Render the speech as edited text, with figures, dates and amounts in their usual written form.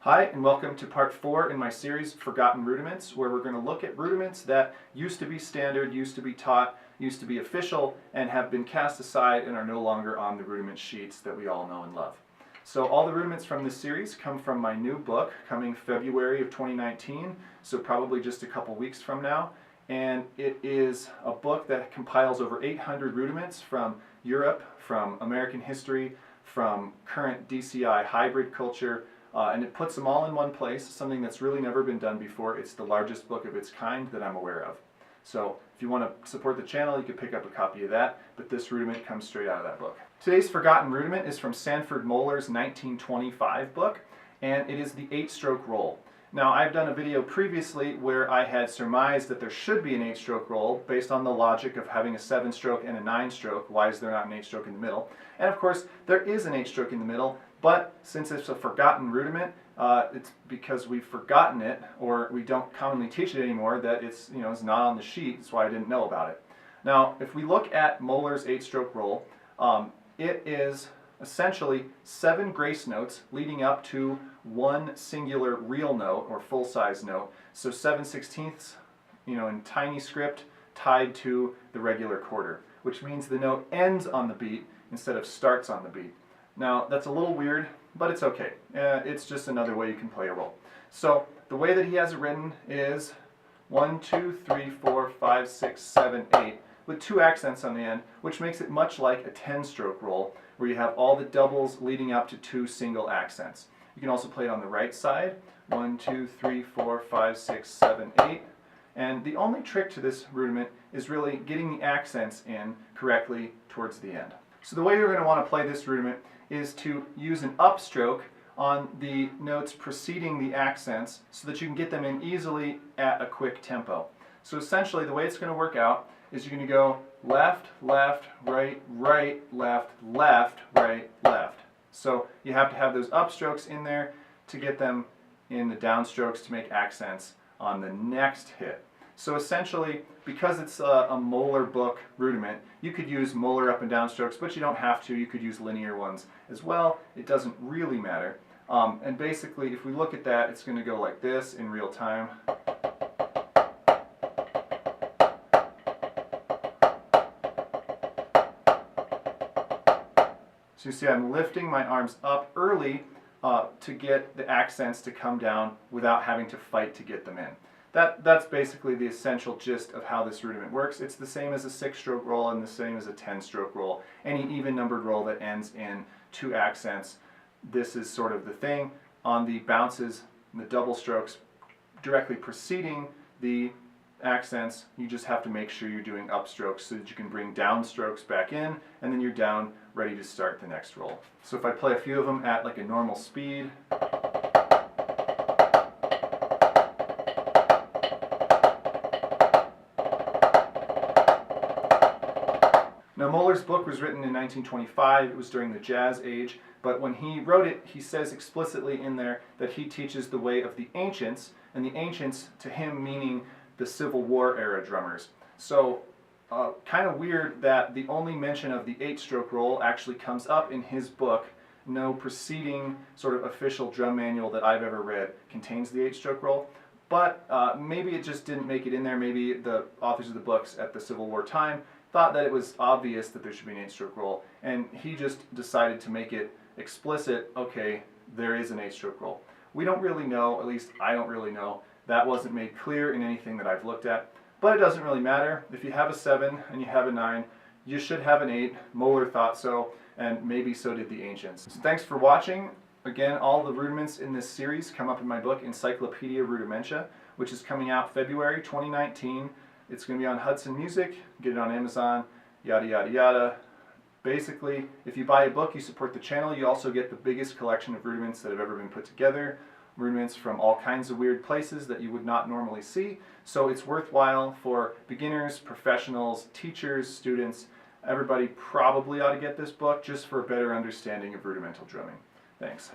Hi, and welcome to part 4 in my series, Forgotten Rudiments, where we're going to look at rudiments that used to be standard, used to be taught, used to be official, and have been cast aside and are no longer on the rudiment sheets that we all know and love. So all the rudiments from this series come from my new book, coming February of 2019, so probably just a couple weeks from now. And it is a book that compiles over 800 rudiments from Europe, from American history, from current DCI hybrid culture, and it puts them all in one place, something that's really never been done before. It's the largest book of its kind that I'm aware of. So if you want to support the channel, you can pick up a copy of that, but this rudiment comes straight out of that book. Today's Forgotten Rudiment is from Sanford Moeller's 1925 book, and it is the 8-stroke roll. Now, I've done a video previously where I had surmised that there should be an 8-stroke roll based on the logic of having a 7-stroke and a 9-stroke. Why is there not an 8-stroke in the middle? And of course, there is an 8-stroke in the middle, but since it's a forgotten rudiment, it's because we've forgotten it, or we don't commonly teach it anymore, that it's not on the sheet. That's why I didn't know about it. Now, if we look at Moeller's 8-stroke roll, it is essentially 7 grace notes leading up to one singular real note or full-size note. So 7/16, in tiny script tied to the regular quarter, which means the note ends on the beat instead of starts on the beat. Now, that's a little weird, but it's okay. It's just another way you can play a roll. So the way that he has it written is 1, 2, 3, 4, 5, 6, 7, 8, with 2 accents on the end, which makes it much like a 10-stroke roll, where you have all the doubles leading up to 2 single accents. You can also play it on the right side, 1, 2, 3, 4, 5, 6, 7, 8. And the only trick to this rudiment is really getting the accents in correctly towards the end. So the way you're going to want to play this rudiment is to use an upstroke on the notes preceding the accents so that you can get them in easily at a quick tempo. So essentially the way it's going to work out is you're going to go left, left, right, right, left, left, right, left. So you have to have those upstrokes in there to get them in the downstrokes to make accents on the next hit. So essentially, because it's a Moeller book rudiment, you could use Moeller up and down strokes, but you don't have to. You could use linear ones as well. It doesn't really matter. And basically, if we look at that, it's going to go like this in real time. So you see I'm lifting my arms up early to get the accents to come down without having to fight to get them in. That's basically the essential gist of how this rudiment works. It's the same as a 6-stroke roll and the same as a 10-stroke roll. Any even-numbered roll that ends in 2 accents, this is sort of the thing. On the bounces, the double strokes directly preceding the accents, you just have to make sure you're doing upstrokes so that you can bring downstrokes back in, and then you're down, ready to start the next roll. So if I play a few of them at like a normal speed, now, Moeller's book was written in 1925. It was during the Jazz Age, but when he wrote it, he says explicitly in there that he teaches the way of the ancients, and the ancients to him meaning the Civil War era drummers. So kind of weird that the only mention of the 8-stroke roll actually comes up in his book. No preceding sort of official drum manual that I've ever read contains the 8-stroke roll, but maybe it just didn't make it in there. Maybe the authors of the books at the Civil War time thought that it was obvious that there should be an 8-stroke roll, and he just decided to make it explicit. Okay, there is an 8-stroke roll. We don't really know, at least I don't really know. That wasn't made clear in anything that I've looked at, but it doesn't really matter. If you have a 7 and you have a 9, you should have an 8. Moeller thought so, and maybe so did the ancients. So thanks for watching. Again, all the rudiments in this series come up in my book, Encyclopedia Rudimentia, which is coming out February 2019. It's going to be on Hudson Music. Get it on Amazon, yada, yada, yada. Basically, if you buy a book, you support the channel. You also get the biggest collection of rudiments that have ever been put together. Rudiments from all kinds of weird places that you would not normally see. So it's worthwhile for beginners, professionals, teachers, students. Everybody probably ought to get this book just for a better understanding of rudimental drumming. Thanks.